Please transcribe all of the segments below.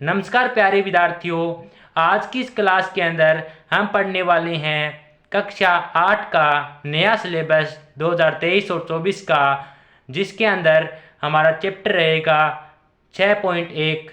नमस्कार प्यारे विद्यार्थियों, आज की इस क्लास के अंदर हम पढ़ने वाले हैं कक्षा 8 का नया सिलेबस 2023 और 24 का, जिसके अंदर हमारा चैप्टर रहेगा 6.1,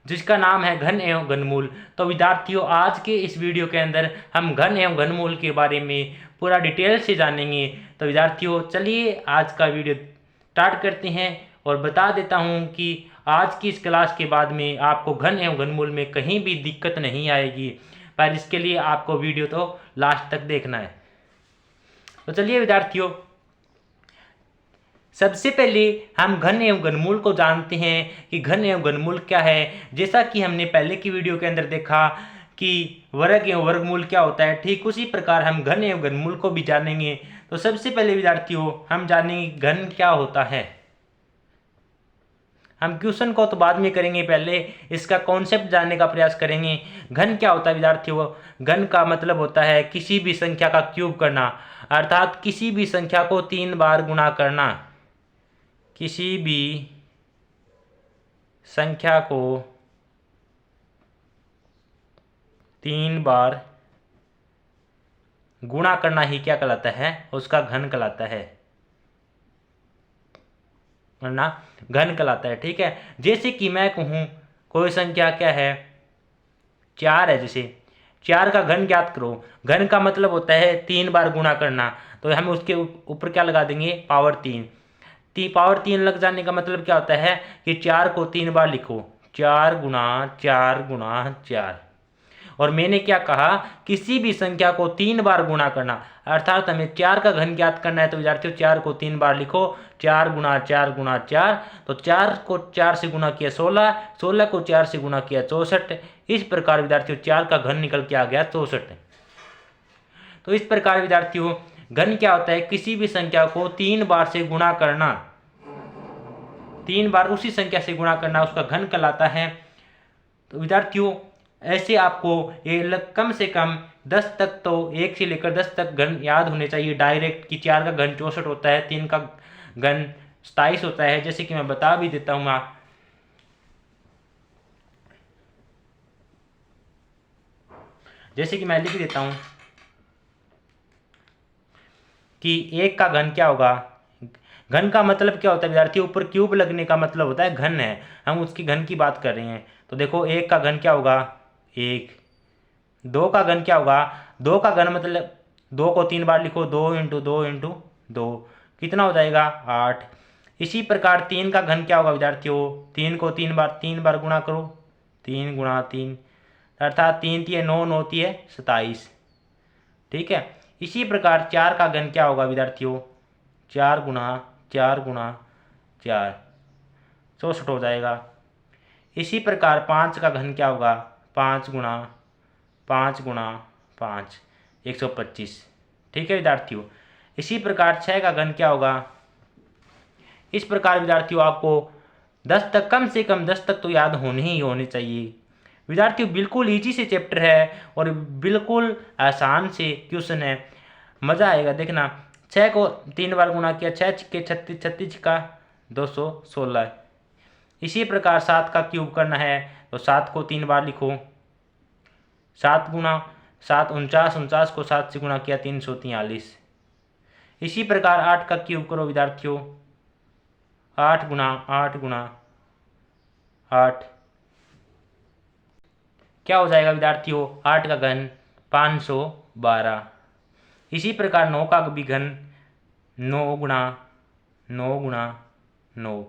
जिसका नाम है घन एवं घनमूल। तो विद्यार्थियों, आज के इस वीडियो के अंदर हम घन एवं घनमूल के बारे में पूरा डिटेल से जानेंगे। तो विद्यार्थियों, चलिए आज का वीडियो स्टार्ट करते हैं और बता देता हूं कि आज की इस क्लास के बाद में आपको घन एवं घनमूल में कहीं भी दिक्कत नहीं आएगी, पर इसके लिए आपको वीडियो तो लास्ट तक देखना है। तो चलिए विद्यार्थियों, सबसे पहले हम घन एवं घनमूल को जानते हैं कि घन एवं घनमूल क्या है। जैसा कि हमने पहले की वीडियो के अंदर देखा कि वर्ग एवं वर्गमूल क्या होता है, ठीक उसी प्रकार हम घन एवं घनमूल को भी जानेंगे। तो सबसे पहले विद्यार्थियों, हम जानेंगे घन क्या होता है। हम क्वेश्चन को तो बाद में करेंगे, पहले इसका कॉन्सेप्ट जानने का प्रयास करेंगे। घन क्या होता है विद्यार्थियों? घन का मतलब होता है किसी भी संख्या का क्यूब करना, अर्थात किसी भी संख्या को 3 बार गुणा करना। किसी भी संख्या को 3 बार गुणा करना ही क्या कहलाता है? उसका घन कहलाता है, वरना घन कहलाता है। ठीक है, जैसे कि मैं कहूँ कोई संख्या क्या है, 4 है। जैसे 4 का घन ज्ञात करो। घन का मतलब होता है 3 बार गुणा करना, तो हम उसके ऊपर क्या लगा देंगे? पावर 3। पावर 3 लग जाने का मतलब क्या होता है कि 4 को 3 बार लिखो, 4 गुणा 4 गुणा 4। और मैंने क्या कहा? किसी भी संख्या को 3 बार गुणा करना, अर्थात हमें 4 का घन ज्ञात करना है। तो विद्यार्थियों, 4 को 3 बार लिखो, 4 गुणा 4 गुणा 4। तो 4 को 4 से गुणा किया 16, 16 को 4 से गुणा किया 64। इस प्रकार विद्यार्थियों 4 का घन निकल के आ गया 64। तो इस प्रकार विद्यार्थियों, घन क्या होता है? किसी भी संख्या को 3 बार से गुणा करना, 3 बार उसी संख्या से गुणा करना, उसका घन कहलाता है। तो विद्यार्थियों, ऐसे आपको ये कम से कम 10 तक, तो 1 से लेकर 10 तक घन याद होने चाहिए डायरेक्ट, कि 4 का घन 64 होता है, 3 का घन 27 होता है। जैसे कि मैं बता भी देता हूँ, जैसे कि मैं लिख देता हूँ कि 1 का घन क्या होगा। घन का मतलब क्या होता है विद्यार्थी? ऊपर क्यूब लगने का मतलब होता है घन है, हम उसकी घन की बात कर रहे हैं। तो देखो 1 का घन क्या होगा? 1। 2 का घन क्या होगा? 2 का घन मतलब 2 को 3 बार लिखो, 2 इंटू 2 इंटू 2, कितना हो जाएगा? 8। इसी प्रकार 3 का घन क्या होगा विद्यार्थियों? 3 को 3 बार गुणा करो, 3 गुणा 3, अर्थात 3 3 9 9 3 27। ठीक है, इसी प्रकार 4 का घन क्या होगा विद्यार्थियों? 4 गुणा 4 गुणा 4, 64 हो जाएगा। इसी प्रकार 5 का घन क्या होगा? 5 गुणा 5 गुणा 5, 125। ठीक है विद्यार्थियों, इसी प्रकार 6 का घन क्या होगा? इस प्रकार विद्यार्थियों, आपको 10 तक, कम से कम 10 तक तो याद होने चाहिए। विद्यार्थियों, बिल्कुल इजी से चैप्टर है और बिल्कुल आसान से क्वेश्चन है, मज़ा आएगा देखना। 6 को 3 बार गुणा किया, 6 के 36, 36 का 216। इसी प्रकार 7 का क्यूब करना है, तो 7 को 3 बार लिखो, 7 गुणा 7 49, 49 को 7 से गुणा किया 343। इसी प्रकार 8 का क्यूब करो विद्यार्थियों, 8 गुणा 8 गुणा 8, क्या हो जाएगा विद्यार्थियों? 8 का घन 512। इसी प्रकार 9 का भी घन 9 गुणा 9 गुणा 9,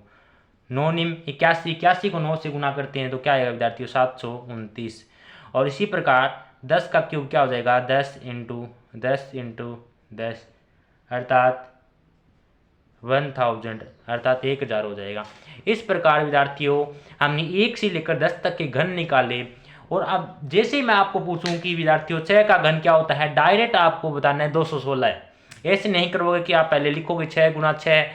9 निम 81, 81 को 9 से गुणा करते हैं तो क्या आएगा विद्यार्थियों? 729। और इसी प्रकार 10 का क्यूब क्या हो जाएगा? 10 इंटू 10 इंटू 10, अर्थात 1000, अर्थात 1000 हो जाएगा। इस प्रकार विद्यार्थियों, हमने 1 से लेकर 10 तक के घन निकाले। और अब जैसे मैं आपको पूछूं कि विद्यार्थियों 6 का घन क्या होता है, डायरेक्ट आपको बताना है 216 है। ऐसे नहीं करोगे कि आप पहले लिखोगे 6 गुणा 6,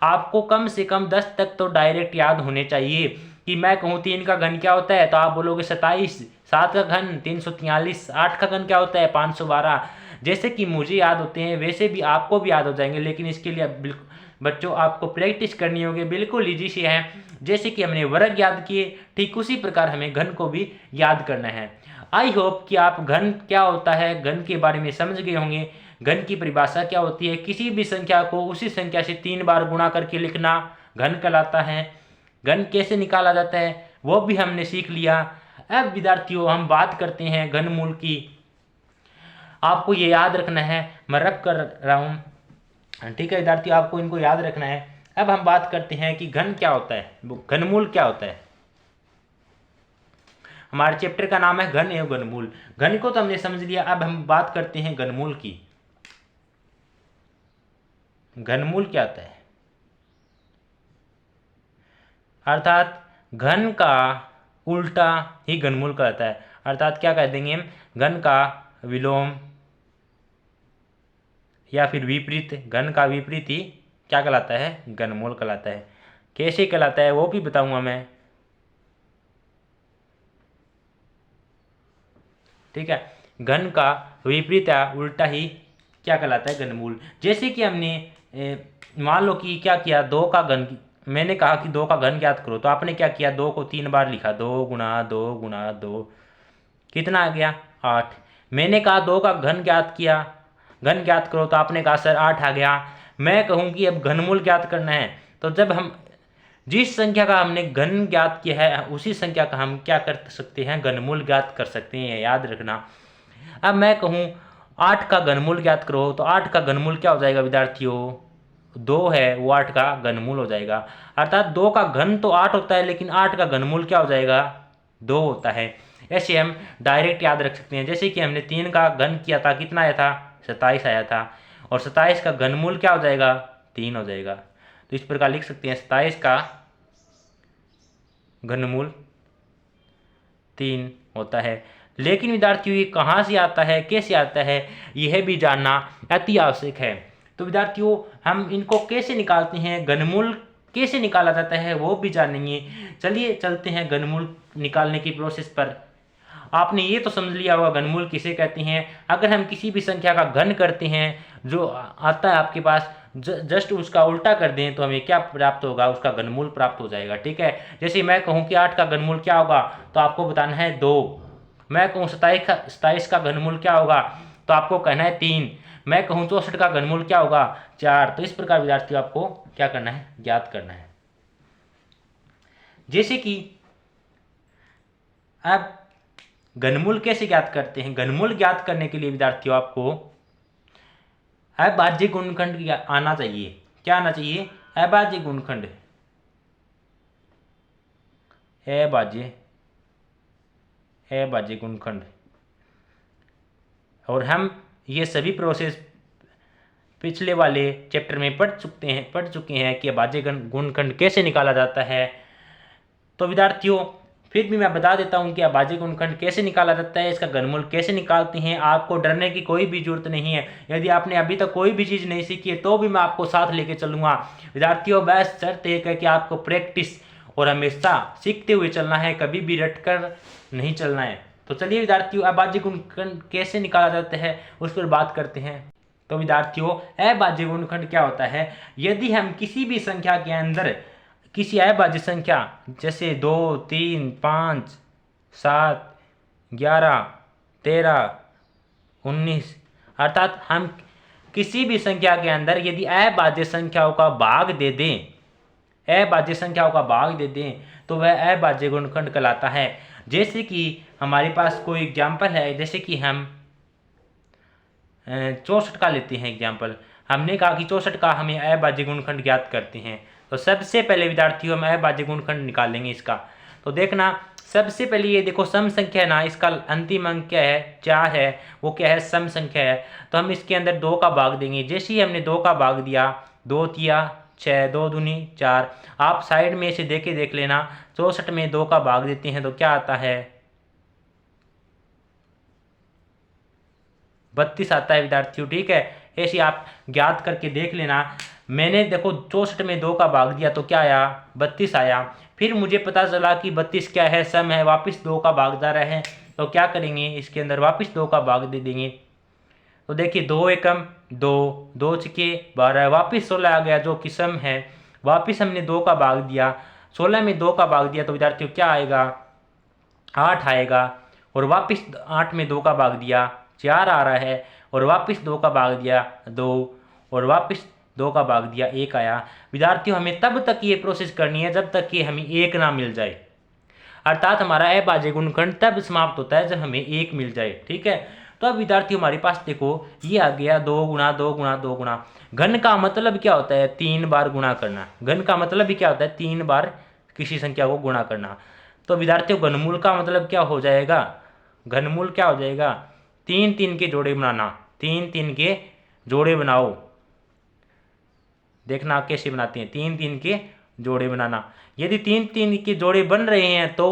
आपको कम से कम 10 तक तो डायरेक्ट याद होने चाहिए। कि मैं कहूँ 3 का घन क्या होता है, तो आप बोलोगे 27, 7 का घन 343, 8 का घन क्या होता है? 512। जैसे कि मुझे याद होते हैं वैसे भी आपको भी याद हो जाएंगे, लेकिन इसके लिए बिल्कुल बच्चों आपको प्रैक्टिस करनी होगी, बिल्कुल ईजी से है। जैसे कि हमने वर्ग याद किए, ठीक उसी प्रकार हमें घन को भी याद करना है। आई होप कि आप घन क्या होता है, घन के बारे में समझ गए होंगे। घन की परिभाषा क्या होती है, किसी भी संख्या को उसी संख्या से 3 बार गुणा करके लिखना घन कहलाता है। घन कैसे निकाला जाता है वो भी हमने सीख लिया। अब विद्यार्थियों हम बात करते हैं घनमूल की। आपको ये याद रखना है, मैं रब कर रहा हूँ, ठीक है विद्यार्थियों, आपको इनको याद रखना है। अब हम बात करते हैं कि घन क्या होता है, घनमूल क्या होता है। हमारे चैप्टर का नाम है घन एवं घनमूल। घन को तो हमने समझ लिया, अब हम बात करते हैं घनमूल की। घनमूल क्या होता है, अर्थात घन का उल्टा ही घनमूल कहलाता है। अर्थात क्या कह देंगे हम, घन का विलोम या फिर विपरीत, घन का विपरीत ही क्या कहलाता है, घनमूल कहलाता है। कैसे कहलाता है वो भी बताऊंगा मैं, ठीक है। घन का विपरीत या उल्टा ही क्या कहलाता है, घनमूल। जैसे कि हमने मान लो कि क्या किया, 2 का घन, मैंने कहा कि 2 का घन ज्ञात करो, तो आपने क्या किया, 2 को 3 बार लिखा, 2 गुणा 2 गुणा 2, कितना आ गया 8। मैंने कहा 2 का घन ज्ञात किया, घन ज्ञात करो, तो आपने कहा सर 8 आ गया। मैं कहूँ कि अब घनमूल ज्ञात करना है, तो जब हम जिस संख्या का हमने घन ज्ञात किया है उसी संख्या का हम क्या कर सकते हैं, घनमूल ज्ञात कर सकते हैं, याद रखना। अब मैं कहूँ 8 का घनमूल ज्ञात करो, तो 8 का घनमूल क्या हो जाएगा विद्यार्थियों, 2 है वो 8 का घनमूल हो जाएगा। अर्थात 2 का घन तो 8 होता है, लेकिन 8 का घनमूल क्या हो जाएगा, 2 होता है। ऐसे हम डायरेक्ट याद रख सकते हैं। जैसे कि हमने 3 का घन किया था, कितना आया था, 27 आया था, और 27 का घनमूल क्या हो जाएगा, 3 हो जाएगा। तो इस प्रकार लिख सकते हैं 27 का घनमूल 3 होता है। लेकिन विद्यार्थियों ये कहाँ से आता है, कैसे आता है, यह भी जानना अति आवश्यक है। तो विद्यार्थियों हम इनको कैसे निकालते हैं, घनमूल कैसे निकाला जाता है वो भी जानेंगे। चलिए चलते हैं घनमूल निकालने की प्रोसेस पर। आपने ये तो समझ लिया होगा घनमूल किसे कहते हैं। अगर हम किसी भी संख्या का घन करते हैं, जो आता है आपके पास, जस्ट उसका उल्टा कर दें तो हमें क्या प्राप्त होगा, उसका घनमूल प्राप्त हो जाएगा, ठीक है। जैसे मैं कहूँ कि 8 का घनमूल क्या होगा, तो आपको बताना है 2। मैं कहूँ 27 का घनमूल क्या होगा, तो आपको कहना है 3। मैं कहूँ 64 का घनमूल क्या होगा, 4। तो इस प्रकार विद्यार्थियों आपको क्या करना है, ज्ञात करना है। जैसे कि अब घनमूल कैसे ज्ञात करते हैं, घनमूल ज्ञात करने के लिए विद्यार्थियों आपको अभाज्य गुणनखंड आना चाहिए। क्या आना चाहिए, अभाज्य गुणनखंड, अभाज्य गुणनखंड। और हम ये सभी प्रोसेस पिछले वाले चैप्टर में पढ़ चुके हैं कि अभाज्य गुणनखंड कैसे निकाला जाता है। तो विद्यार्थियों फिर भी मैं बता देता हूं कि अभाज्य गुणनखंड कैसे निकाला जाता है, इसका घनमूल कैसे निकालते हैं। आपको डरने की कोई भी जरूरत नहीं है। यदि आपने अभी तक कोई भी चीज़ नहीं सीखी है तो भी मैं आपको साथ लेके चलूंगा। विद्यार्थियों बस शर्त एक है कि आपको प्रैक्टिस और हमेशा सीखते हुए चलना है, कभी भी रटकर नहीं चलना है। तो चलिए विद्यार्थियों अभाज्य गुणनखंड कैसे निकाला जाता है उस पर बात करते हैं। तो विद्यार्थियों अभाज्य गुणनखंड क्या होता है, यदि हम किसी भी संख्या के अंदर किसी अभाज्य संख्या जैसे 2, 3, 5, 7, 11, 13, 19, अर्थात हम किसी भी संख्या के अंदर यदि अभाज्य संख्याओं का भाग दे दें, अभाज्य संख्याओं का भाग दे दें तो वह अभाज्य गुणनखंड कहलाता है। जैसे कि हमारे पास कोई एग्जाम्पल है, जैसे कि हम 64 का लेते हैं एग्जाम्पल। हमने कहा कि 64 का हमें अभाज्य गुणनखंड ज्ञात करते हैं। तो सबसे पहले विद्यार्थियों हम अभाज्य गुणनखंड निकालेंगे इसका। तो देखना सबसे पहले ये देखो सम संख्या है ना, इसका अंतिम अंक क्या है, 4 है, वो क्या है, सम संख्या है। तो हम इसके अंदर 2 का भाग देंगे। जैसे ही हमने 2 का भाग दिया, 2 तिया 6, 2 दूनी 4। आप साइड में इसे देख लेना, 64 में 2 का भाग देते हैं तो क्या आता है, 32 आता है विद्यार्थियों, ठीक है। ऐसे आप ज्ञात करके देख लेना। मैंने देखो 64 में 2 का भाग दिया तो क्या आया, 32 आया। फिर मुझे पता चला कि 32 क्या है, सम है, वापस 2 का भाग जा रहा है। तो क्या करेंगे, इसके अंदर वापस 2 का भाग दे देंगे। तो देखिए 2 एकम 2, 2 छक्के 12, वापिस 16 आ गया जो कि सम है। वापिस हमने 2 का भाग दिया, 16 में 2 का भाग दिया तो विद्यार्थियों क्या आएगा, 8 आएगा। और वापिस 8 में 2 का भाग दिया, 4 आ रहा है। और वापिस 2 का भाग दिया 2, और वापिस 2 का भाग दिया 1 आया। विद्यार्थियों हमें तब तक ये प्रोसेस करनी है जब तक कि हमें 1 ना मिल जाए, अर्थात हमारा अभाज्य गुणनखंड तब समाप्त होता है जब हमें 1 मिल जाए। ठीक है, तो अब विद्यार्थियों हमारे पास देखो ये आ गया 2 गुणा 2 गुणा 2 गुणा। घन का मतलब क्या होता है, 3 बार गुणा करना। घन का मतलब भी क्या होता है, 3 बार किसी संख्या को गुणा करना। तो विद्यार्थियों घनमूल का मतलब क्या हो जाएगा, घनमूल क्या हो जाएगा, 3 3 के जोड़े बनाना। 3 3 के जोड़े बनाओ, देखना कैसे बनाते हैं, 3 3 के जोड़े बनाना। यदि 3 3 के जोड़े बन रहे हैं तो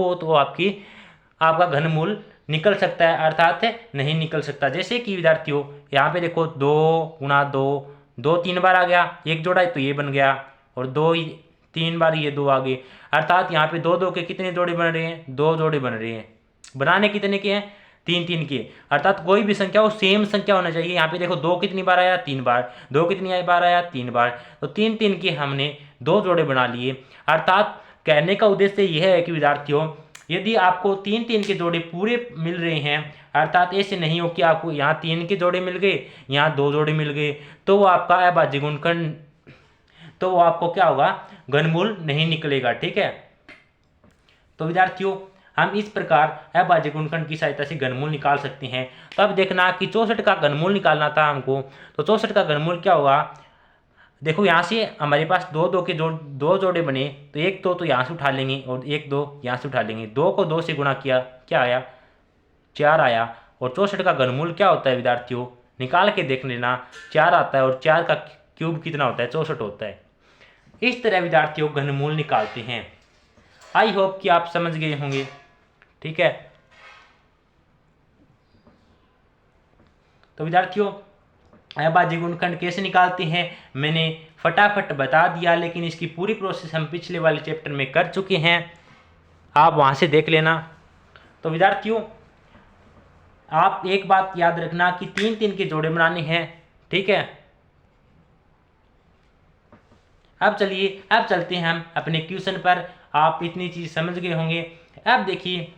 आपका घनमूल निकल सकता है, अर्थात नहीं निकल सकता। जैसे कि विद्यार्थियों यहाँ पे देखो 2 गुणा 2, 2 3 बार आ गया, एक जोड़ा है तो ये बन गया, और 2 3 बार ये 2 आ गए, अर्थात यहाँ पे 2 2 के कितने जोड़े बन रहे हैं, 2 जोड़े बन रहे हैं। बनाने कितने के हैं, 3 3 के, अर्थात कोई भी संख्या हो सेम संख्या होना चाहिए। यहाँ पे देखो 2 कितनी बार आया, 3 बार, 2 कितनी बार आया, 3 बार, तो 3 3 के हमने 2 जोड़े बना लिए। अर्थात कहने का उद्देश्य यह है कि विद्यार्थियों यदि आपको 3 3 के जोड़े पूरे मिल रहे हैं, अर्थात ऐसे नहीं हो कि आपको यहाँ 3 के जोड़े मिल गए, यहाँ 2 जोड़े मिल गए, तो वो आपका अभाज्य गुणनखंड, तो वो आपको क्या होगा, घनमूल नहीं निकलेगा। ठीक है, तो विद्यार्थियों हम इस प्रकार अभाज्य गुणनखंड की सहायता से घनमूल निकाल सकते हैं। तो अब देखना कि 64 का घनमूल निकालना था हमको, तो 64 का घनमूल क्या होगा, देखो यहाँ से हमारे पास 2 2 के दो जोड़े बने, तो 1 2 तो यहाँ से उठा लेंगे और 1 2 यहाँ से उठा लेंगे। 2 को 2 से गुणा किया, क्या आया, 4 आया। और 64 का घनमूल क्या होता है विद्यार्थियों, निकाल के देख लेना, 4 आता है, और 4 का क्यूब कितना होता है, 64 होता है। इस तरह विद्यार्थियों घनमूल निकालते हैं। आई होप कि आप समझ गए होंगे। ठीक है, तो विद्यार्थियों अभाज्य गुणनखंड कैसे निकालते हैं मैंने फटाफट बता दिया, लेकिन इसकी पूरी प्रोसेस हम पिछले वाले चैप्टर में कर चुके हैं, आप वहां से देख लेना। तो विद्यार्थियों आप एक बात याद रखना कि 3 3 के जोड़े बनाने हैं। ठीक है, अब चलिए अब चलते हैं हम अपने क्वेश्चन पर। आप इतनी चीज समझ गए होंगे। अब देखिए,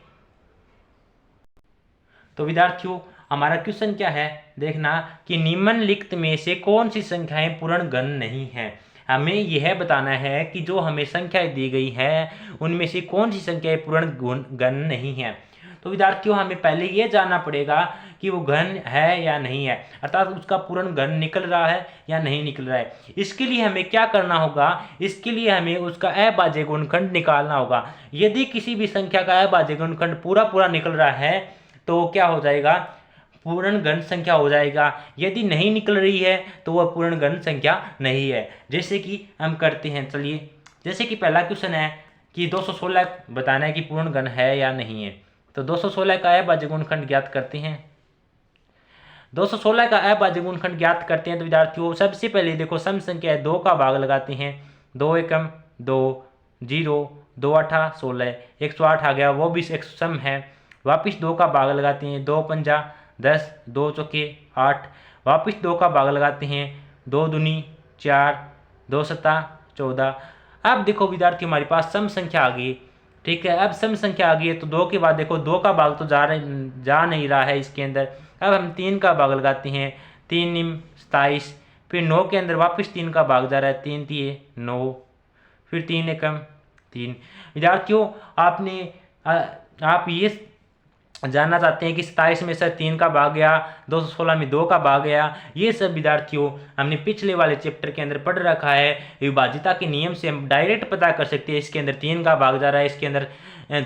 तो विद्यार्थियों हमारा क्वेश्चन क्या है, देखना कि निम्नलिखित में से कौन सी संख्याएं पूर्ण घन नहीं हैं। हमें यह बताना है कि जो हमें संख्याएं दी गई है उनमें से कौन सी संख्याएं पूर्ण घन नहीं है। तो विद्यार्थियों हमें पहले यह जानना पड़ेगा कि वो घन है या नहीं है, अर्थात उसका पूर्ण घन निकल रहा है या नहीं निकल रहा है। इसके लिए हमें क्या करना होगा, इसके लिए हमें उसका अभाज्य गुणनखंड निकालना होगा। यदि किसी भी संख्या का अभाज्य गुणनखंड पूरा पूरा निकल रहा है तो क्या हो जाएगा, पूर्ण घन संख्या हो जाएगा। यदि नहीं निकल रही है तो वह पूर्ण घन संख्या नहीं है। जैसे कि हम करते हैं, चलिए जैसे कि पहला क्वेश्चन है कि 216 बताना है कि पूर्ण घन है या नहीं है। तो 216 का अभाज्य गुणनखंड ज्ञात करते हैं। 216 का अभाज्य गुणनखंड ज्ञात करते हैं तो विद्यार्थियों सबसे पहले देखो सम संख्या है, 2 का भाग लगाते हैं। 2 एकम 2, 0, 2 8 16, 108 आ गया, वो भी एक सम है। वापिस 2 का भाग लगाते हैं, 2 पंजा 10, 2 चौके 8, वापिस 2 का भाग लगाते हैं, 2 दूनी 4, 2 सत्ता 14। अब देखो विद्यार्थी हमारे पास सम संख्या आ गई। ठीक है, अब सम संख्या आ गई है तो 2 के बाद देखो 2 का भाग तो जा नहीं रहा है इसके अंदर। अब हम 3 का भाग लगाते हैं, 3 निम 27, फिर 9 के अंदर वापस 3 का भाग जा रहा है, 3 3 9, फिर 3 एकम 3। विद्यार्थियों आप ये जानना चाहते हैं कि 27 में से 3 का भाग गया, 216 में 2 का भाग गया। ये सब विद्यार्थियों हमने पिछले वाले चैप्टर के अंदर पढ़ रखा है। विभाज्यता के नियम से हम डायरेक्ट पता कर सकते हैं, इसके अंदर 3 का भाग जा रहा है, इसके अंदर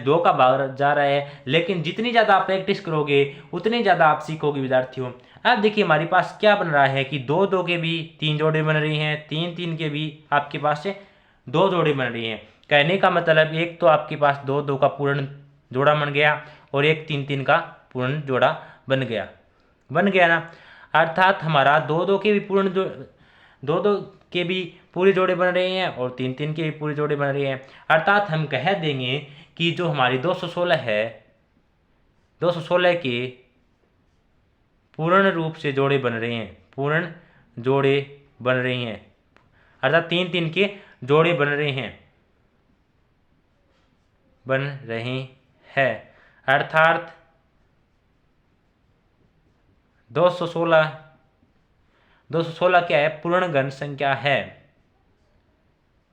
2 का भाग जा रहा है। लेकिन जितनी ज़्यादा आप प्रैक्टिस करोगे उतनी ज़्यादा आप सीखोगे विद्यार्थियों। अब देखिए हमारे पास क्या बन रहा है कि 2 2 के भी 3 जोड़े बन रही हैं, 3 3 के भी आपके पास से 2 जोड़े बन रही हैं। कहने का मतलब एक तो आपके पास 2 2 का पूर्ण जोड़ा बन गया और एक 3 3 का पूर्ण जोड़ा बन गया ना। अर्थात हमारा 2 2 के भी पूरे जोड़े बन रहे हैं और 3 3 के भी पूरे जोड़े बन रहे हैं। अर्थात हम कह देंगे कि जो हमारी 216 है, 216 के पूर्ण रूप से जोड़े बन रहे हैं, पूर्ण जोड़े बन रहे हैं, अर्थात 3 3 के जोड़े बन रहे हैं, बन रहे हैं, अर्थात 216 क्या है? पूर्ण घन संख्या है,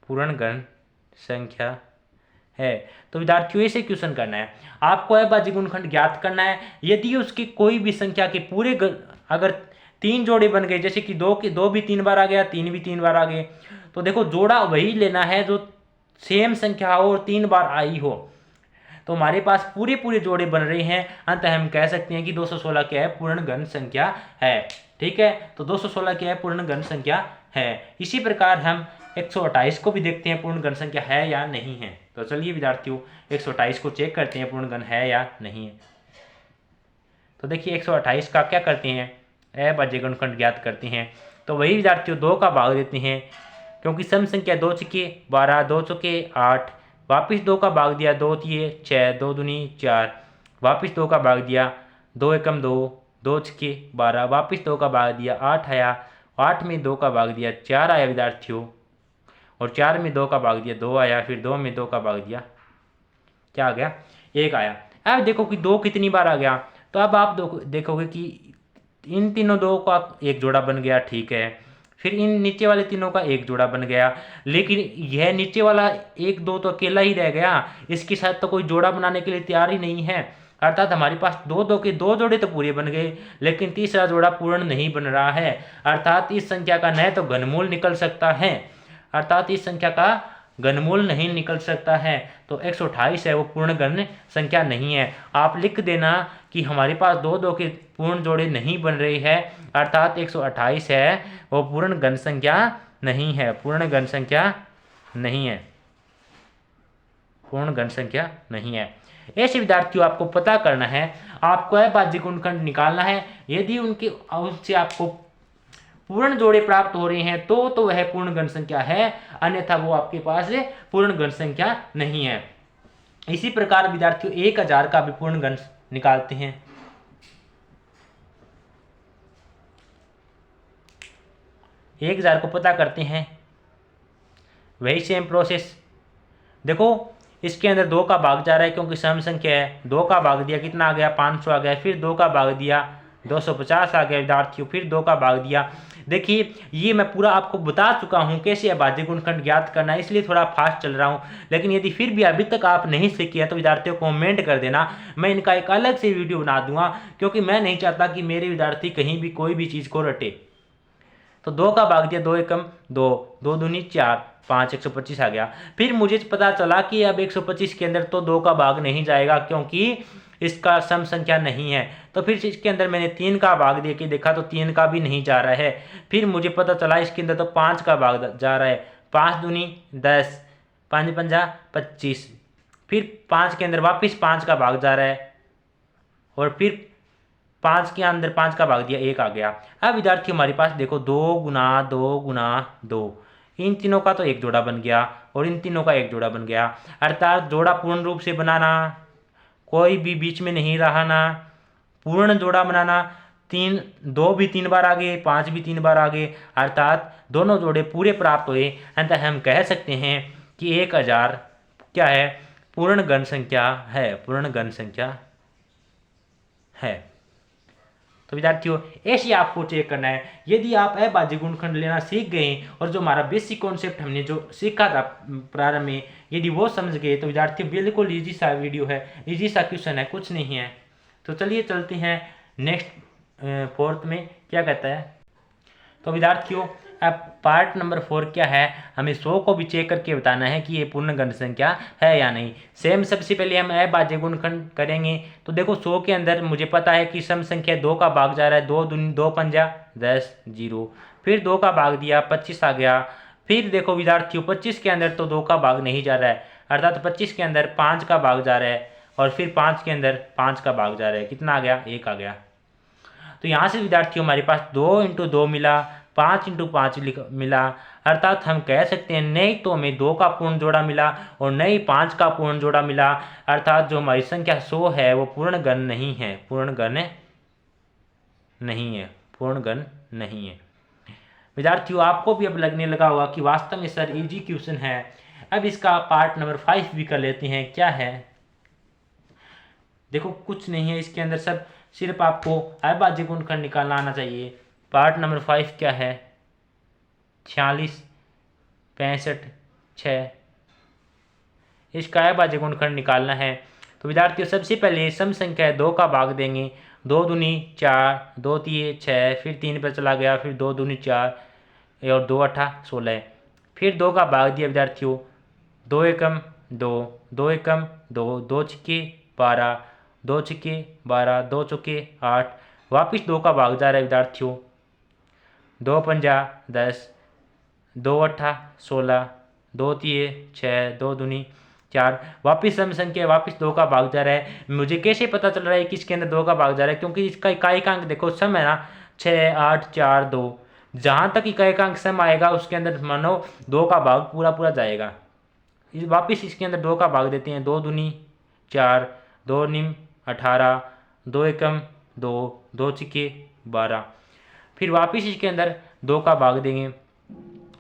पूर्ण घन संख्या है। तो विद्यार्थियों इसे क्वेश्चन करना है, आपको अभाज्य गुणनखंड ज्ञात करना है। यदि उसकी कोई भी संख्या के पूरे अगर 3 जोड़े बन गए, जैसे कि 2 भी 3 बार आ गया, 3 भी 3 बार आ गए, तो देखो जोड़ा वही लेना है जो सेम संख्या हो और 3 बार आई हो। तो हमारे पास पूरे जोड़े बन रहे हैं, अंततः हम कह सकते हैं कि 216 क्या है? पूर्ण घन संख्या है। ठीक है, तो 216 क्या है? पूर्ण घन संख्या है। इसी प्रकार हम 128 को भी देखते हैं पूर्ण घन संख्या है या नहीं है। तो चलिए विद्यार्थियों 128 को चेक करते हैं पूर्ण घन है या नहीं है। तो देखिए 128 का क्या करते हैं? अभाज्य गुणनखंड ज्ञात करते हैं। तो वही विद्यार्थियों 2 का भाग देते हैं, क्योंकि सम संख्या 2 चुके 12, 2 चुके 8, वापिस 2 का भाग दिया, 2 तिये 6, 2 दूनी 4, वापिस 2 का भाग दिया, 2 एकम 2, 2 छके 12, वापिस 2 का भाग दिया, 8 आया, 8 में 2 का भाग दिया 4 आया विद्यार्थियों, और 4 में 2 का भाग दिया 2 आया, फिर 2 में 2 का भाग दिया क्या आ गया? 1 आया। अब देखो कि 2 कितनी बार आ गया, तो अब आप देखोगे कि इन तीनों 2 का एक जोड़ा बन गया, ठीक है। फिर इन नीचे वाले तीनों का एक जोड़ा बन गया, लेकिन यह नीचे वाला 1 2 तो अकेला ही रह गया, इसके साथ तो कोई जोड़ा बनाने के लिए तैयार ही नहीं है। अर्थात हमारे पास 2 2 के 2 जोड़े तो पूरे बन गए, लेकिन तीसरा जोड़ा पूर्ण नहीं बन रहा है। अर्थात इस संख्या का न तो घनमूल निकल सकता है, अर्थात इस संख्या का घनमूल नहीं निकल सकता है। तो 128 है वो पूर्ण घन संख्या नहीं है। आप लिख देना कि हमारे पास 2 2 के पूर्ण जोड़े नहीं बन रहे हैं, अर्थात 128 है वो पूर्ण घन संख्या नहीं है, पूर्ण घन संख्या नहीं है, पूर्ण घन संख्या नहीं है। ऐसे विद्यार्थियों आपको पता करना है, आपको अभाज्य गुणनखंड निकालना है। यदि उससे आपको पूर्ण जोड़े प्राप्त हो रहे हैं तो वह पूर्ण घन संख्या है, अन्यथा वो आपके पास पूर्ण घन संख्या नहीं है। इसी प्रकार विद्यार्थियों 1000 का भी पूर्ण घन निकालते हैं। एक 1000 को पता करते हैं, वही सेम प्रोसेस। देखो इसके अंदर 2 का भाग जा रहा है, क्योंकि सम संख्या है। 2 का भाग दिया, कितना आ गया? 500 आ गया। फिर 2 का भाग दिया, 250 आ गया विद्यार्थियों। फिर 2 का भाग दिया। देखिए ये मैं पूरा आपको बता चुका हूँ कैसे अभाज्य गुणनखंड ज्ञात करना है, इसलिए थोड़ा फास्ट चल रहा हूँ। लेकिन यदि फिर भी अभी तक आप नहीं सीखे हैं तो विद्यार्थियों कमेंट कर देना, मैं इनका एक अलग से वीडियो बना दूंगा, क्योंकि मैं नहीं चाहता कि मेरे विद्यार्थी कहीं भी कोई भी चीज़ को रटे। तो 2 का भाग दिया, 2 एकम 2, 2 दूनी 4, 5, 125 आ गया। फिर मुझे पता चला कि अब 125 के अंदर तो 2 का भाग नहीं जाएगा, क्योंकि इसका सम संख्या नहीं है। तो फिर इसके अंदर मैंने 3 का भाग दे के देखा तो 3 का भी नहीं जा रहा है। फिर मुझे पता चला इसके अंदर तो 5 का भाग जा रहा है, 5 दूनी 10, 5 पंजा 25। फिर 5 के अंदर वापिस 5 का भाग जा रहा है, और फिर 5 के अंदर 5 का भाग दिया, 1 आ गया। अब विद्यार्थी हमारे पास देखो 2 गुना 2 गुना 2, इन तीनों का तो एक जोड़ा बन गया और इन तीनों का एक जोड़ा बन गया। अर्थात जोड़ा पूर्ण रूप से बनाना, कोई भी बीच में नहीं रहा ना, पूर्ण जोड़ा बनाना। 2 भी 3 बार आ गए, 5 भी 3 बार आ गए, अर्थात दोनों जोड़े पूरे प्राप्त हुए। अतः हम कह सकते हैं कि 1000 क्या है? पूर्ण घन संख्या है, पूर्ण घन संख्या है। तो विद्यार्थियों ऐसे आपको चेक करना है। यदि आप अभाज्य गुणनखंड लेना सीख गए और जो हमारा बेसिक कॉन्सेप्ट हमने जो सीखा था प्रारंभ में, यदि वो समझ गए तो विद्यार्थियों बिल्कुल इजी सा वीडियो है, इजी सा क्वेश्चन है, कुछ नहीं है। तो चलिए चलते हैं नेक्स्ट 4th में क्या कहता है। तो विद्यार्थियों अब पार्ट नंबर 4 क्या है, हमें 100 को भी चेक करके बताना है कि ये पूर्ण घन संख्या है या नहीं। सेम सबसे पहले हम अभाज्य गुणनखंड करेंगे। तो देखो 100 के अंदर मुझे पता है कि सम संख्या 2 का भाग जा रहा है, 2 पंजा 10 0, फिर 2 का भाग दिया 25 आ गया। फिर देखो विद्यार्थियों 25 के अंदर तो 2 का भाग नहीं जा रहा है, अर्थात 25 के अंदर 5 का भाग जा रहा है, और फिर 5 के अंदर 5 का भाग जा रहा है, कितना आ गया? 1 आ गया। तो यहाँ से विद्यार्थियों हमारे पास 2 × 2 मिला, 5 × 5 मिला, अर्थात हम कह सकते हैं नहीं तो हमें 2 का पूर्ण जोड़ा मिला और नहीं 5 का पूर्ण जोड़ा मिला, अर्थात जो हमारी संख्या 100 है वो पूर्ण घन नहीं है, पूर्ण घन नहीं है, पूर्ण घन नहीं है। विद्यार्थियों आपको भी अब लगने लगा होगा कि वास्तव में सर इजी क्वेश्चन है। अब इसका पार्ट नंबर 5 भी कर लेते हैं। क्या है, देखो कुछ नहीं है इसके अंदर, सब सिर्फ आपको अविभाज्य गुणनखंड निकालना आना चाहिए। पार्ट नंबर 5 क्या है, 46, 65, 6, इसका अविभाज्य गुणनखंड निकालना है। तो विद्यार्थियों सबसे पहले सम संख्या 2 का भाग देंगे। 2 दूनी 4, 2 तिये 6, फिर 3 पर चला गया, फिर 2 दूनी 4 और 2 अठा 16, फिर 2 का भाग दिया विद्यार्थियों। 2 एकम 2, 2 एकम 2, 2 छिक्के 12, 2 छिक्के 12, 2 चौके 8, वापिस 2 का भाग जा रहा है विद्यार्थियों। 2 पंजा 10, 2 अठा 16, 2 तिये 6, 2 दूनी 4, वापिस सम संख्या वापिस 2 का भाग जा रहा है। मुझे कैसे पता चल रहा है कि इसके अंदर 2 का भाग जा रहा है, क्योंकि इसका इकाई-अंक देखो सम है ना, 6, 8, 4, 2, जहाँ तक इकाई-अंक सम आएगा उसके अंदर मानो 2 का भाग पूरा पूरा जाएगा। वापिस इसके अंदर 2 का भाग देते हैं। 2 दूनी 4, 2 निम 18, 2 एकम 2, 2 छिक्के 12, फिर वापिस इसके अंदर 2 का भाग देंगे।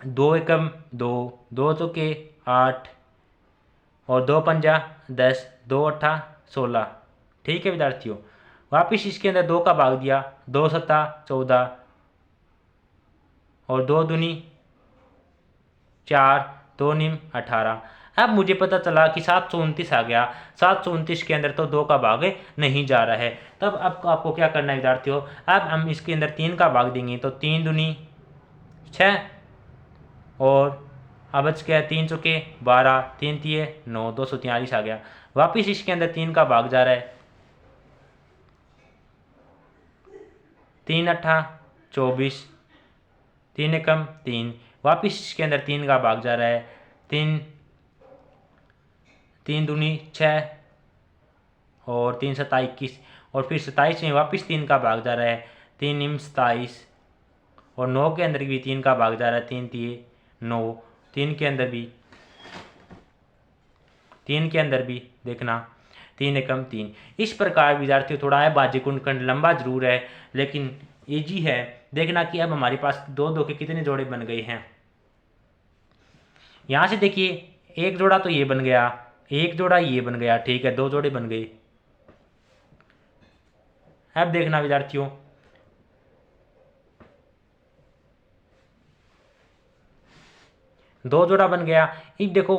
2 एकम 2, 2 चौके 8 और 2 पंजा 10, 2 अठा 16, ठीक है विद्यार्थियों। वापिस इसके अंदर 2 का भाग दिया। 2 सत्ता 14 और 2 दूनी 4, 2 निम 18। अब मुझे पता चला कि 729 आ गया। 729 के अंदर तो 2 का भाग नहीं जा रहा है। तब अब आपको क्या करना है विद्यार्थियों, अब हम इसके अंदर 3 का भाग देंगे। तो 3 दूनी 6 और अब बच गया 3 चौके 12, 3 तिये 9, 243 आ गया। वापिस इसके अंदर 3 का भाग जा रहा है। 3 अठा 24, 3 एकम 3, वापिस इसके अंदर 3 का भाग जा रहा है। 3 दूनी 6 और 3 सत्ता 21 और फिर 27 में वापिस 3 का भाग जा रहा है। 3 निम 27 और 9 के अंदर भी 3 का भाग जा रहा है। 3 तिये 9, 3 के अंदर भी देखना 3 एकम 3। इस प्रकार विद्यार्थियों थोड़ा अविभाज्य गुणनखंड लंबा जरूर है लेकिन इजी है। देखना कि अब हमारे पास 2 के कितने जोड़े बन गए हैं। यहाँ से देखिए एक जोड़ा तो ये बन गया, एक जोड़ा ये बन गया, ठीक है, 2 जोड़े बन गए। अब देखना विद्यार्थियों, दो जोड़ा बन गया। एक देखो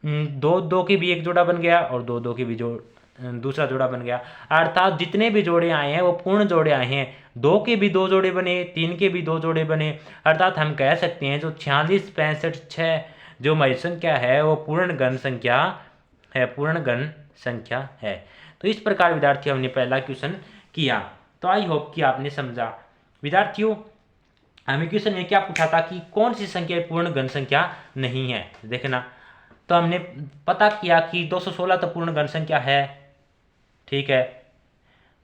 2 के भी एक जोड़ा बन गया और 2 के भी दूसरा जोड़ा बन गया। अर्थात जितने भी जोड़े आए हैं वो पूर्ण जोड़े आए हैं। 2 के भी 2 जोड़े बने, 3 के भी 2 जोड़े बने। अर्थात हम कह सकते हैं जो 46, 65, 6 जो हमारी संख्या है वो पूर्ण घन संख्या है, पूर्ण घन संख्या है। तो इस प्रकार विद्यार्थी हमने पहला क्वेश्चन किया। तो आई होप कि आपने समझा। विद्यार्थियों हमें क्वेश्चन में क्या पूछा था कि कौन सी संख्या पूर्ण घन संख्या नहीं है। देखना, तो हमने पता किया कि 216 तो पूर्ण घन संख्या है, ठीक है,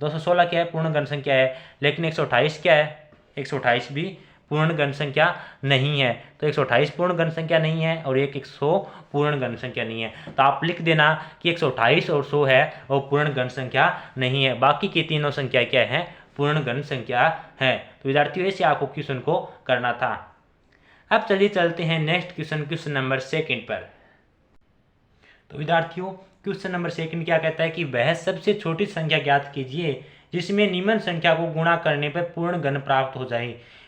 216 क्या है, पूर्ण घन संख्या है। लेकिन 128 क्या है, 128 भी पूर्ण घन संख्या नहीं है। तो 128 पूर्ण घन संख्या नहीं है और 100 पूर्ण घन संख्या नहीं है। तो आप लिख देना कि 128 और 100 है वो पूर्ण घन संख्या नहीं है, बाकी की तीनों संख्या क्या है, पूर्ण घन संख्या है। तो विद्यार्थियों ऐसे आपको क्वेश्चन को करना था। अब चलिए चलते हैं नेक्स्ट क्वेश्चन, क्वेश्चन नंबर 2 पर। तो विद्यार्थियों क्वेश्चन नंबर 2 क्या कहता है कि वह सबसे छोटी संख्या ज्ञात कीजिए जिसमें निम्न संख्या को गुणा करने पर पूर्ण घन प्राप्त हो जाए।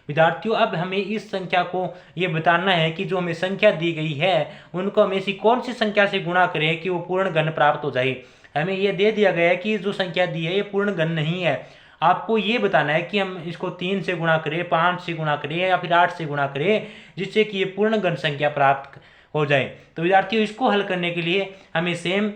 विद्यार्थियों अब हमें इस संख्या को ये बताना है कि जो हमें संख्या दी गई है उनको हम ऐसी कौन सी संख्या से गुणा करें कि वो पूर्ण घन प्राप्त हो जाए। हमें ये दे दिया गया है कि जो संख्या दी है ये पूर्ण घन नहीं है। आपको ये बताना है कि हम इसको 3 से गुणा करें, 5 से गुणा करें या फिर 8 से गुणा करें जिससे कि ये पूर्ण घन संख्या प्राप्त हो जाए। तो विद्यार्थियों इसको हल करने के लिए हमें सेम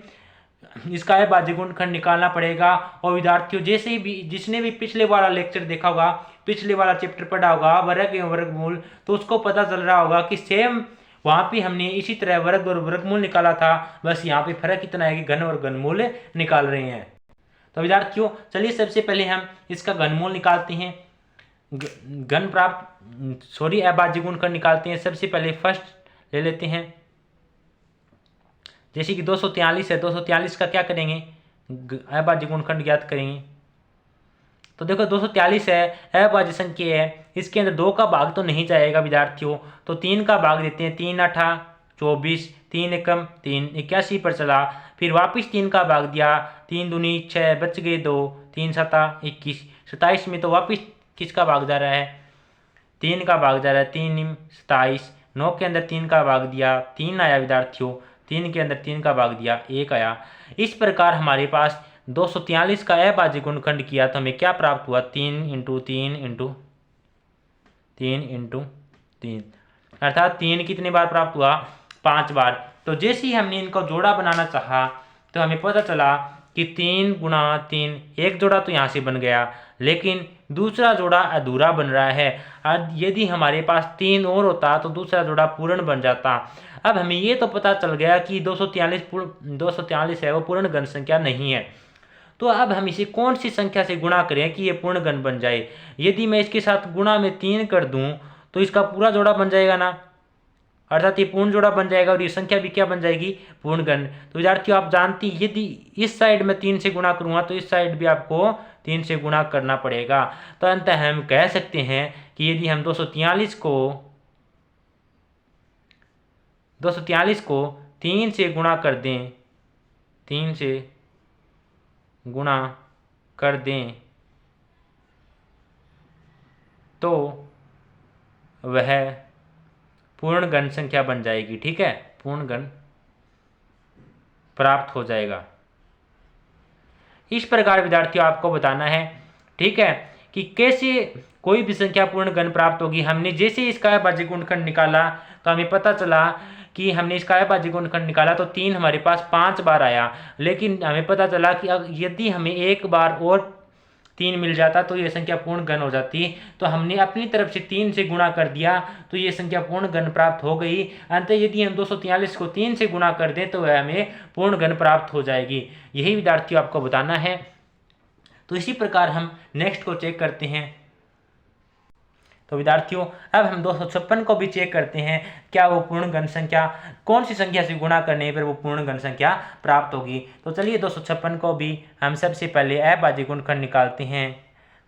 इसका अविभाज्य गुणनखंड निकालना पड़ेगा। और विद्यार्थियों जैसे भी जिसने भी पिछले वाला लेक्चर देखा होगा, पिछले वाला चैप्टर पढ़ा होगा वर्ग एवं वर्गमूल, तो उसको पता चल रहा होगा कि सेम वहां पे हमने इसी तरह वर्ग और वर्गमूल निकाला था, बस यहाँ पे फर्क इतना है कि घन और घनमूल निकाल रहे हैं। तो विद्यार्थियों चलिए सबसे पहले हम इसका घनमूल निकालते हैं, अविभाज्य गुणनखंड निकालते हैं। सबसे पहले फर्स्ट ले लेते हैं, जैसे कि 243 है, 243 का क्या करेंगे, अविभाज्य गुणनखंड ज्ञात करेंगे। तो देखो 243 है, अभाज्य संख्या है, इसके अंदर 2 का भाग तो नहीं जाएगा विद्यार्थियों, तो 3 का भाग देते हैं। 3 8 24, 3 एकम 3 81 पर चला, फिर वापस 3 का भाग दिया, 3 दूनी 6, बच गए 2, 3 सता 21, 27 में तो वापस किसका भाग जा रहा है, 3 का भाग जा रहा है, 3 निम 27, 9 के अंदर 3 का भाग दिया, 3 आया विद्यार्थियों, 3 के अंदर 3 का भाग दिया, 1 आया। इस प्रकार हमारे पास 243 का अभाज्य गुणनखंड किया तो हमें क्या प्राप्त हुआ, 3 इंटू 3 इंटू 3 इंटू 3, अर्थात 3 कितनी बार प्राप्त हुआ, 5 बार। तो जैसे ही हमने इनको जोड़ा बनाना चाहा तो हमें पता चला कि 3 गुणा 3, एक जोड़ा तो यहाँ से बन गया, लेकिन दूसरा जोड़ा अधूरा बन रहा है। यदि हमारे पास 3 और होता तो दूसरा जोड़ा पूर्ण बन जाता। अब हमें ये तो पता चल गया कि 243 है वो पूर्ण घन संख्या नहीं है। तो अब हम इसे कौन सी संख्या से गुणा करें कि ये पूर्ण घन बन जाए। यदि मैं इसके साथ गुणा में 3 कर दूं तो इसका पूरा जोड़ा बन जाएगा ना, अर्थात ये पूर्ण जोड़ा बन जाएगा और ये संख्या भी क्या बन जाएगी, पूर्ण घन। तो विद्यार्थियों आप जानती, यदि इस साइड में 3 से गुणा करूंगा तो इस साइड भी आपको 3 से गुणा करना पड़ेगा। तो अंततः हम कह सकते हैं कि यदि हम 243 को 3 से गुणा कर दें, 3 से गुणा कर दें तो वह पूर्ण घन संख्या बन जाएगी। ठीक है, पूर्ण घन प्राप्त हो जाएगा। इस प्रकार विद्यार्थियों आपको बताना है, ठीक है, कि कैसे कोई भी संख्या पूर्ण घन प्राप्त होगी। हमने जैसे इसका अभाज्य गुणनखंड निकाला तो हमें पता चला कि हमने इसका अभाज्य गुणनखंड निकाला तो 3 हमारे पास 5 बार आया, लेकिन हमें पता चला कि यदि हमें एक बार और 3 मिल जाता तो ये संख्या पूर्ण घन हो जाती। तो हमने अपनी तरफ से 3 से गुणा कर दिया तो ये संख्या पूर्ण घन प्राप्त हो गई। अंततः यदि हम 243 को 3 से गुणा कर दें तो वह हमें पूर्ण घन प्राप्त हो जाएगी। यही विद्यार्थियों आपको बताना है। तो इसी प्रकार हम नेक्स्ट को चेक करते हैं। तो विद्यार्थियों अब हम 256 को भी चेक करते हैं, क्या वो पूर्ण घन संख्या, कौन सी संख्या से गुणा करने पर वो पूर्ण घन संख्या प्राप्त होगी। तो चलिए 256 को भी हम सबसे पहले अभाज्य गुणनखंड निकालते हैं।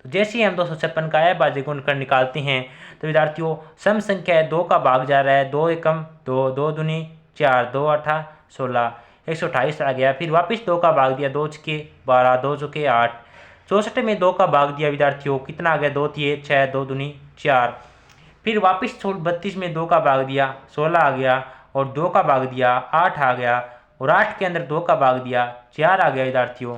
तो जैसे ही हम 256 का अभाज्य गुणनखंड निकालते हैं तो विद्यार्थियों सम संख्या है, 2 का भाग जा रहा है, 2 एकम 2, 2 दूनी 4, 2 8 16, 128 आ गया। फिर वापस 2 का भाग दिया, 2 छके 12, 2 चौके 8, 64 में 2 का भाग दिया विद्यार्थियों, कितना आ गया, 2 तिये 6, 2 दूनी 4। फिर वापस 32 में 2 का भाग दिया, 16 आ गया, और 2 का भाग दिया 8 आ गया, और 8 के अंदर 2 का भाग दिया 4 आ गया विद्यार्थियों,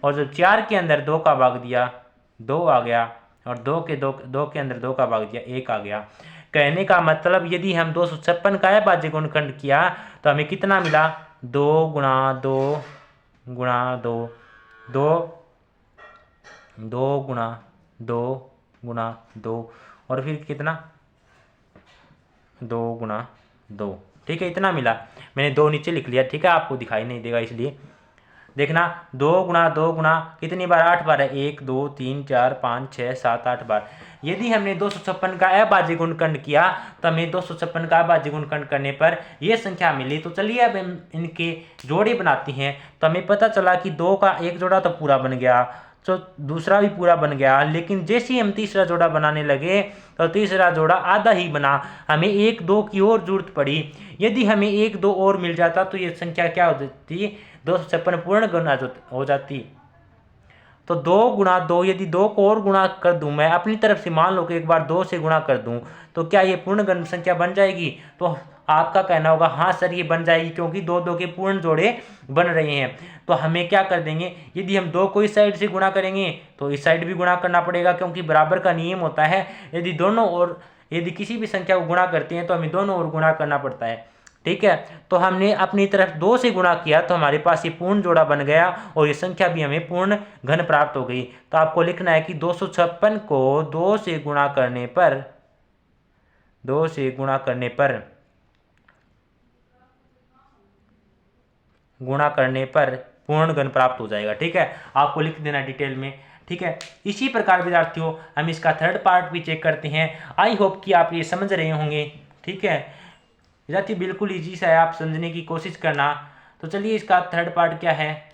और जब 4 के अंदर 2 का भाग दिया 2 आ गया, और 2 के अंदर 2 का भाग दिया 1 आ गया। कहने का मतलब यदि हम 256 का अभाज्य गुणनखंड किया तो हमें कितना मिला, 2 गुणा 2 गुणा 2, 2 गुणा 2 गुणा 2, और फिर कितना, 2 गुणा 2। ठीक है, इतना मिला। मैंने 2 नीचे लिख लिया, ठीक है, आपको दिखाई नहीं देगा इसलिए देखना। 2 गुणा 2 गुणा कितनी बार, 8 बार है, 1 2 3 4 5 6 7 8 बार। यदि हमने 256 का अभाज्य गुणनखंड किया तो हमें 256 का अभाज्य गुणनखंड करने पर यह संख्या मिली। तो चलिए अब हम इनके जोड़े बनाते हैं। तो हमें पता चला कि 2 का एक जोड़ा तो पूरा बन गया, तो दूसरा भी पूरा बन गया, लेकिन जैसे ही हम तीसरा जोड़ा बनाने लगे तो तीसरा जोड़ा आधा ही बना, हमें 1 2 की और जरूरत पड़ी। यदि हमें 1 2 और मिल जाता तो ये संख्या क्या हो जाती, 256 पूर्ण गुना हो जाती। तो 2 गुणा 2, यदि 2 को और गुणा कर दूं मैं अपनी तरफ से, मान लो कि एक बार 2 से गुणा कर दूं तो क्या ये पूर्ण घन संख्या बन जाएगी। तो आपका कहना होगा हाँ सर ये बन जाएगी, क्योंकि 2 2 के पूर्ण जोड़े बन रहे हैं। तो हमें क्या कर देंगे, यदि हम 2 को इस साइड से गुणा करेंगे तो इस साइड भी गुणा करना पड़ेगा, क्योंकि बराबर का नियम होता है। यदि किसी भी संख्या को गुणा करते हैं तो हमें दोनों ओर गुणा करना पड़ता है। ठीक है, तो हमने अपनी तरफ 2 से गुणा किया तो हमारे पास ये पूर्ण जोड़ा बन गया और ये संख्या भी हमें पूर्ण घन प्राप्त हो गई। तो आपको लिखना है कि 256 को 2 से गुणा करने पर पूर्ण घन प्राप्त हो जाएगा। ठीक है, आपको लिख देना डिटेल में। ठीक है, इसी प्रकार विद्यार्थियों हम इसका थर्ड पार्ट भी चेक करते हैं। आई होप कि आप ये समझ रहे होंगे। ठीक है विद्यार्थी, बिल्कुल इजी सा है, आप समझने की कोशिश करना। तो चलिए इसका थर्ड पार्ट क्या है।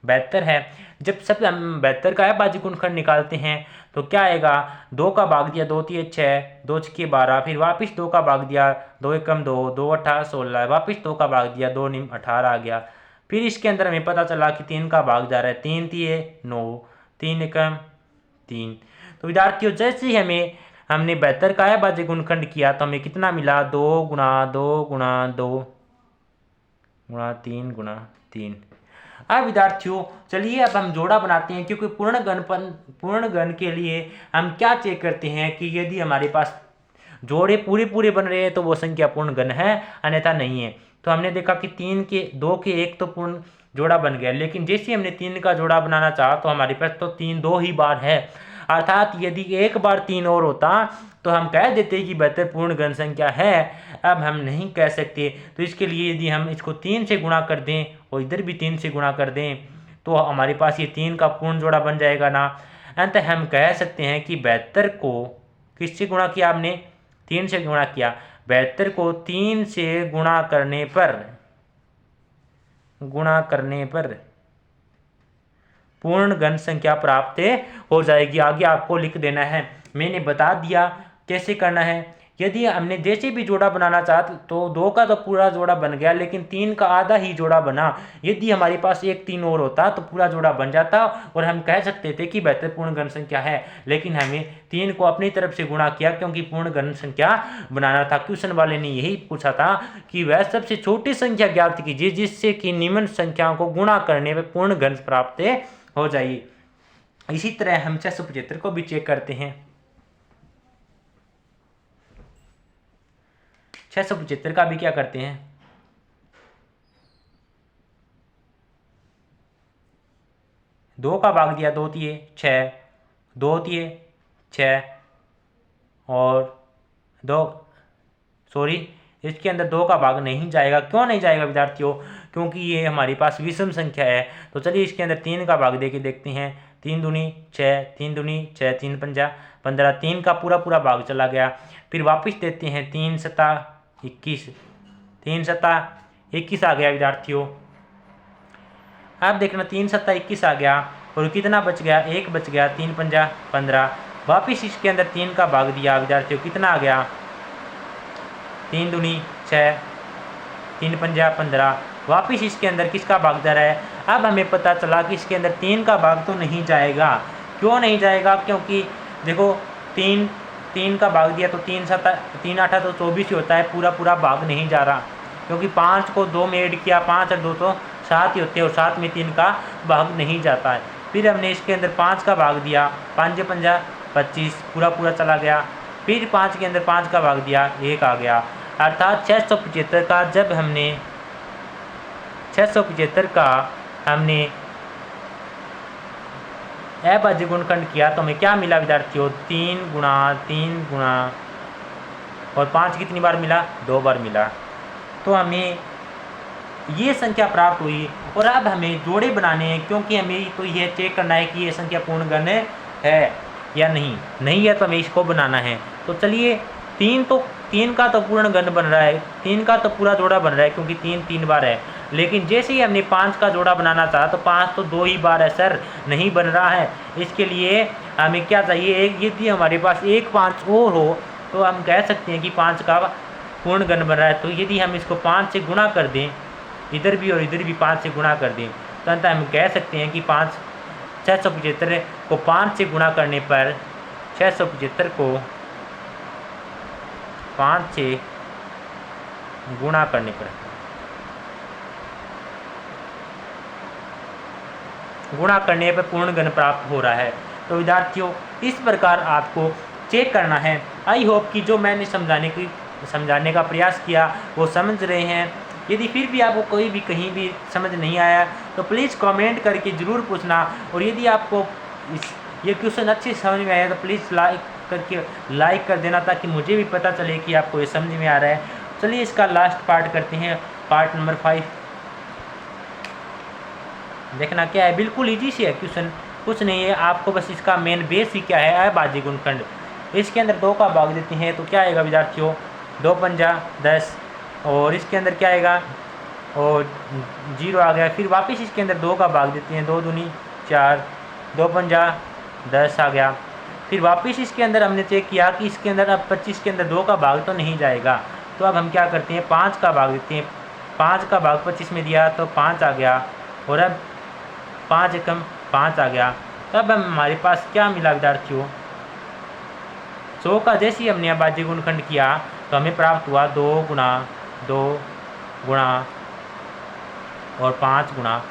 72 है। जब सब हम 72 का अभाज्य गुणनखंड निकालते हैं तो क्या आएगा, 2 का भाग दिया 2 3 6, 2 6 12, फिर वापस 2 का भाग दिया 2 एकम 2, 2 8 16, वापस 2 का भाग दिया 2 9 18 आ गया। फिर इसके अंदर हमें पता चला कि 3 का भाग जा रहा है, 3 3 9, 3 एकम 3। तो विद्यार्थियों जैसे ही हमने 72 का अभाज्य गुणनखंड किया तो हमें कितना मिला, 2 गुणा 2 गुणा 2 गुणा 3 गुणा 3। अब विद्यार्थियों चलिए अब हम जोड़ा बनाते हैं, क्योंकि पूर्ण घन के लिए हम क्या चेक करते हैं कि यदि हमारे पास जोड़े पूरे पूरे बन रहे हैं तो वो संख्या पूर्ण घन है, अन्यथा नहीं है। तो हमने देखा कि 2 के 1 तो पूर्ण जोड़ा बन गया, लेकिन जैसे हमने 3 का जोड़ा बनाना चाहा तो हमारे पास तो 3 2 ही बार है, अर्थात यदि एक बार 3 और होता तो हम कह देते कि 72 पूर्ण घन संख्या है। अब हम नहीं कह सकते, तो इसके लिए यदि हम इसको 3 से गुणा कर दें और इधर भी 3 से गुणा कर दें तो हमारे पास ये 3 का पूर्ण जोड़ा बन जाएगा ना। अंततः हम कह सकते हैं कि 72 को किससे गुणा किया, हमने 3 से गुणा किया, 72 को 3 से गुणा करने पर पूर्ण घन संख्या प्राप्त हो जाएगी। आगे आपको लिख देना है, मैंने बता दिया कैसे करना है। यदि हमने जैसे भी जोड़ा बनाना चाहा तो 2 का तो पूरा जोड़ा बन गया, लेकिन 3 का आधा ही जोड़ा बना। यदि हमारे पास एक 3 और होता तो पूरा जोड़ा बन जाता और हम कह सकते थे कि 72 पूर्ण घन संख्या है, लेकिन हमें 3 को अपनी तरफ से गुणा किया क्योंकि पूर्ण घन संख्या बनाना था। क्वेश्चन वाले ने यही पूछा था कि वह सबसे छोटी संख्या ज्ञात कीजिए जिससे कि निम्न संख्याओं को गुणा करने पर पूर्ण घन प्राप्त हो जाइए। इसी तरह हम 675 को भी चेक करते हैं। 675 का भी क्या करते हैं, 2 का भाग दिया 2 3 6, 2 3 6 और 2 इसके अंदर 2 का भाग नहीं जाएगा। क्यों नहीं जाएगा विद्यार्थियों, क्योंकि ये हमारे पास विषम संख्या है। तो चलिए इसके अंदर 3 का भाग देके देखते हैं, 3 दूनी 6, 3 दूनी 6, 3 पंजा 15, 3 का पूरा भाग चला गया। फिर वापस देते हैं, 3 सता 21, 3 सता 21 आ गया विद्यार्थियों। अब देखना 3 सता 21 आ गया और कितना बच गया, 1 बच गया, 3 पंजा 15। वापिस इसके अंदर 3 का भाग दिया विद्यार्थियों, कितना आ गया, 3 दूनी 6, 3 पंजा 15। वापिस इसके अंदर किसका भाग जा रहा है, अब हमें पता चला कि इसके अंदर 3 का भाग तो नहीं जाएगा। क्यों नहीं जाएगा, क्योंकि देखो 3 का भाग दिया तो 3 8 तो 24 ही होता है, पूरा भाग नहीं जा रहा, क्योंकि 5 को 2 में ऐड किया, 5 और 2 तो 7 ही होते हैं और 7 में 3 का भाग नहीं जाता है। फिर हमने इसके अंदर 5 का भाग दिया, 5 पंजा 25, पूरा चला गया। फिर 5 के अंदर 5 का भाग दिया, 1 आ गया। अर्थात 675 का जब हमने 675 का हमने अभाज्य गुणनखंड किया तो हमें क्या मिला विद्यार्थियों, 3 गुणा और 5 कितनी बार मिला, 2 बार मिला। तो हमें ये संख्या प्राप्त हुई और अब हमें जोड़े बनाने हैं, क्योंकि हमें तो यह चेक करना है कि ये संख्या पूर्ण घन है या नहीं है, तो हमें इसको बनाना है। तो चलिए 3 का तो पूर्ण घन बन रहा है, 3 का तो पूरा जोड़ा बन रहा है क्योंकि 3 बार है, लेकिन जैसे ही हमने 5 का जोड़ा बनाना चाहा तो 5 तो 2 ही बार है सर, नहीं बन रहा है। इसके लिए हमें क्या चाहिए, यदि हमारे पास एक 5 और हो तो हम कह सकते हैं कि 5 का पूर्ण घन बन रहा है। तो यदि हम इसको 5 से गुणा कर दें, इधर भी और इधर भी 5 से गुणा कर दें, तो अंततः हम कह सकते हैं कि 675 को 5 से गुणा करने पर 675 को 5 से गुणा करने पर पूर्ण घन प्राप्त हो रहा है। तो विद्यार्थियों इस प्रकार आपको चेक करना है। आई होप कि जो मैंने समझाने का प्रयास किया वो समझ रहे हैं। यदि फिर भी आपको कोई भी कहीं भी समझ नहीं आया तो प्लीज़ कमेंट करके ज़रूर पूछना, और यदि आपको ये क्वेश्चन अच्छे समझ में आया तो प्लीज़ लाइक कर देना, ताकि मुझे भी पता चले कि आपको ये समझ में आ रहा है। चलिए इसका लास्ट पार्ट करते हैं, पार्ट नंबर 5। देखना क्या है, बिल्कुल ईजी सी है क्वेश्चन, कुछ नहीं है, आपको बस इसका मेन बेस ही क्या है, अभाज्य गुणनखंड। इसके अंदर 2 का भाग देते हैं तो क्या आएगा विद्यार्थियों, 2 पंजा 10, और इसके अंदर क्या आएगा, और 0 आ गया। फिर वापस इसके अंदर 2 का भाग देते हैं, 2 दूनी 4, 2 पंजा 10 आ गया। फिर वापस इसके अंदर हमने चेक किया कि इसके अंदर अब 25 के अंदर 2 का भाग तो नहीं जाएगा, तो अब हम क्या करते हैं 5 का भाग देते हैं। 5 का भाग 25 में दिया तो 5 आ गया, और अब 5 एकम 5 आ गया। तब हमारे पास क्या मिला विद्यार्थियों, 100 का जैसे ही हमने अभाज्य गुणनखंड किया तो हमें प्राप्त हुआ 2 गुणा 2 गुणा और 5 गुणा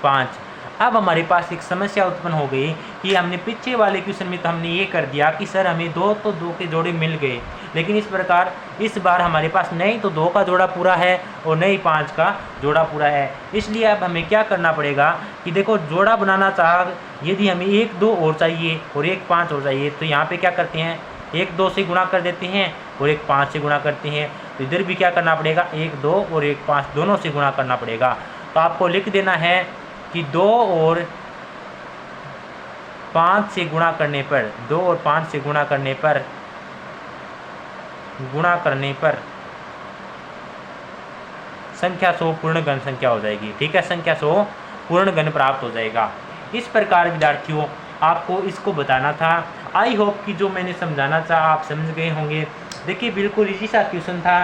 5। अब हमारे पास एक समस्या उत्पन्न हो गई कि हमने पीछे वाले क्वेश्चन में तो हमने ये कर दिया कि सर हमें 2 तो 2 के जोड़े मिल गए, लेकिन इस प्रकार इस बार हमारे पास नहीं तो 2 का जोड़ा पूरा है और नहीं 5 का जोड़ा पूरा है। इसलिए अब हमें क्या करना पड़ेगा कि देखो जोड़ा बनाना चाह यदि हमें 1 2 और चाहिए और 1 5 और चाहिए, तो यहाँ पे क्या करते हैं 1 2 से गुणा कर देते हैं और 1 5 से गुणा करते हैं। तो इधर भी क्या करना पड़ेगा 1 2 और 1 5 दोनों से गुणा करना पड़ेगा। तो आपको लिख देना है कि 2 और 5 से गुणा करने पर 2 और 5 से गुणा करने पर संख्या 100 पूर्ण घन संख्या हो जाएगी। ठीक है, संख्या 100 पूर्ण घन प्राप्त हो जाएगा। इस प्रकार विद्यार्थियों आपको इसको बताना था। आई होप कि जो मैंने समझाना चाहा आप समझ गए होंगे। देखिए बिल्कुल इजी सा क्वेश्चन था।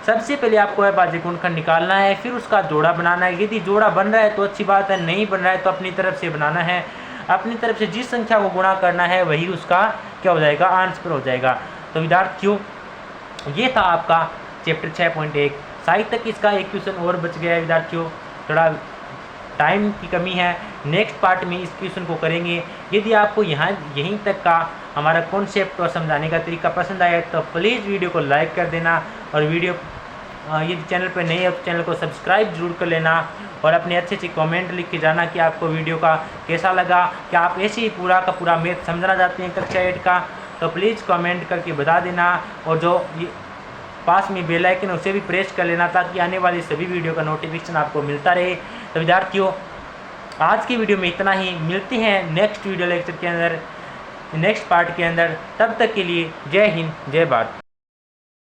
सबसे पहले आपको अभाज्य गुणनखंड निकालना है, फिर उसका जोड़ा बनाना है। यदि जोड़ा बन रहा है तो अच्छी बात है, नहीं बन रहा है तो अपनी तरफ से बनाना है। अपनी तरफ से जिस संख्या को गुणा करना है वही उसका क्या हो जाएगा आंसर हो जाएगा। तो विद्यार्थियों ये था आपका चैप्टर 6.1 साहित्य तक। इसका एक क्वेश्चन और बच गया है विद्यार्थियों, थोड़ा टाइम की कमी है, नेक्स्ट पार्ट में इस क्वेश्चन को करेंगे। यदि आपको यहीं तक का हमारा कॉन्सेप्ट और समझाने का तरीका पसंद आया तो प्लीज़ वीडियो को लाइक कर देना, और वीडियो यदि चैनल पर नए हो तो चैनल को सब्सक्राइब जरूर कर लेना, और अपने अच्छे कमेंट लिख के जाना कि आपको वीडियो का कैसा लगा। क्या आप ऐसे ही पूरा का पूरा मैथ समझना चाहते हैं कक्षा 8 का, तो प्लीज़ कमेंट करके बता देना। और जो पास में बेल आइकन उसे भी प्रेस कर लेना ताकि आने वाली सभी वीडियो का नोटिफिकेशन आपको मिलता रहे। तो विद्यार्थियों आज की वीडियो में इतना ही, मिलते हैं नेक्स्ट वीडियो लेक्चर के अंदर, नेक्स्ट पार्ट के अंदर। तब तक के लिए जय हिंद जय भारत।